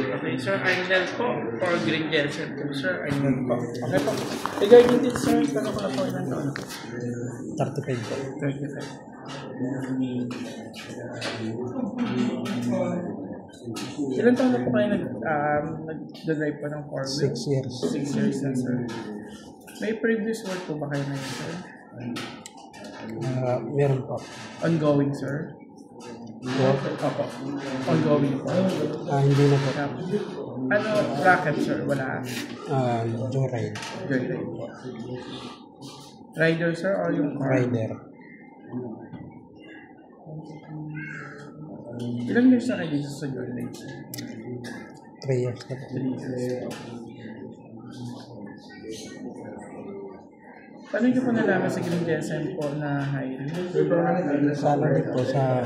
Okay, Sir Arnel po, for Green Jensen po, Sir Arnel po. Okay po. Regarding din, sir, tanong ko na po ilang taon po? 35 po. 35. Ilan taon na po kayo nag-drive po ng 4-wheel? 6 years. 6 years na, sir. May previous work po ba kayo na yun, sir? Meron po. Ongoing, sir? Opo. Ongoing po. Hindi na po. Ano, racket, sir? Wala? Joyride. Joyride po. Rider, sir, or yung car? Rider. Ilang years na kayo dito sa Joyride? 3 years na po. 3 years. Paano nyo po nalaman sa Green Jensen po na hiring? Sa ano din po, sa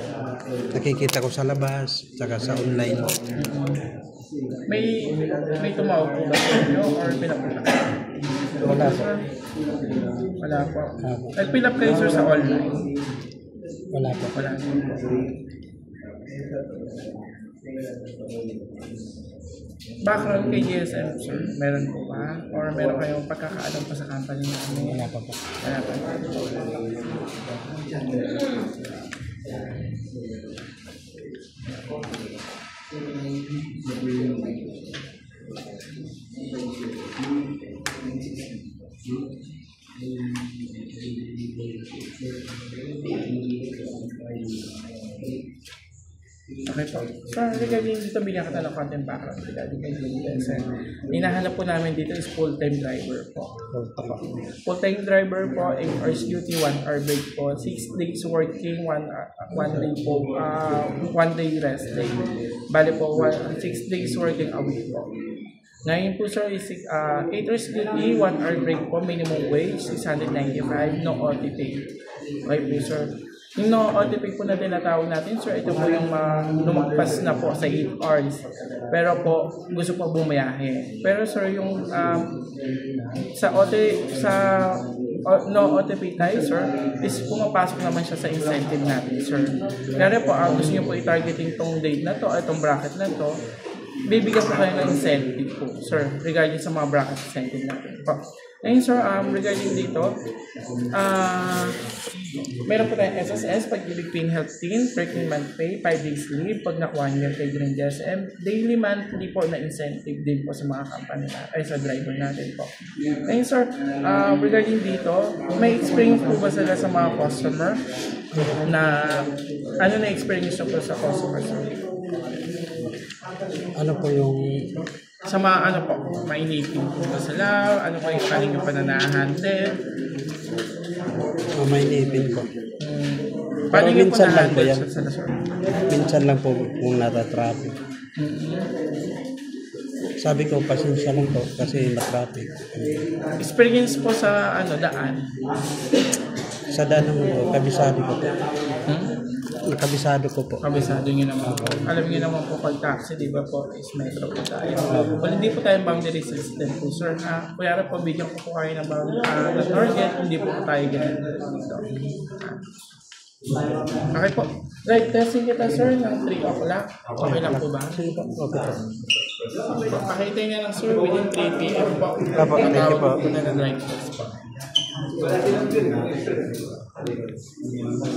nakikita ko sa labas, saka sa online. May tumawag po ba sa inyo or pinapunta? Wala po. Wala po. Nag-fill up kayo, sir, sa online? Wala po. Wala po. Background kay GSM, sir, meron po ba? Or meron kayong pagkakaalam pa sa company namin? Wala pa po. Wala pa. Okay po. So, regarding dito, bigyan kita ng content background regarding kay Green Jensen. Hinahanap po namin dito is full-time driver po. Full-time driver po, 8 hours duty, 1 hour break po, 6 days working, 1 day po, 1 day rest day. Bali po, 6 days working a week po. Ngayon po, sir, is 8 hours duty, 1 hour break po, minimum wage, 695, no OT pay. Okay po, sir. Yung no OTP po na tinatawag natin, sir, ito po yung lumagpas na po sa 8 hours. Pero po, gusto po bumayahe. Pero sir, yung no OTP tayo, sir, is pumapasok naman siya sa incentive natin, sir. Kaya po, gusto nyo po i-targeting tong date na to, itong bracket na to, bibigyan po kayo ng incentive po, sir, regarding sa mga bracket incentive natin po. Ngayon, sir, regarding dito, meron po tayong SSS, Pag-ibig Pin Health Team, working month pay, 5 days leave, pag nakuha niyo kay Green Jensen, daily monthly po na incentive din po sa mga company sa driver natin po. Ngayon, sir, regarding dito, may experience po ba sila sa mga customer na, ano na experience po sa customer, sir? Ano po yung... Sa mga ano po, mainipin po ba sila? Ano po yung kaling yung pananahandle? may inipin po. Paano yung minsan lang po yan. sir? Minsan lang po kung nata-traffic. Sabi ko, pasensya lang po kasi na-traffic. Experience po sa daan? Sa daan naman po, kabisado ko po. Kabisado ko po. Kabisado nyo naman po. Alam nyo naman po pag taxi, di ba po, is metro po tayo. Well, hindi po tayong boundary system po, sir. Kuyara po, bigyan ko po kayo ng target, hindi po tayo ganun dito. Okay po. Right, testing kita, sir, ng 3 o'clock. Okay lang po ba? Sige po. Okay po. Pakita niya lang, sir, within 3 p.m. po. Apo, thank you po. Tawag po na drive test po.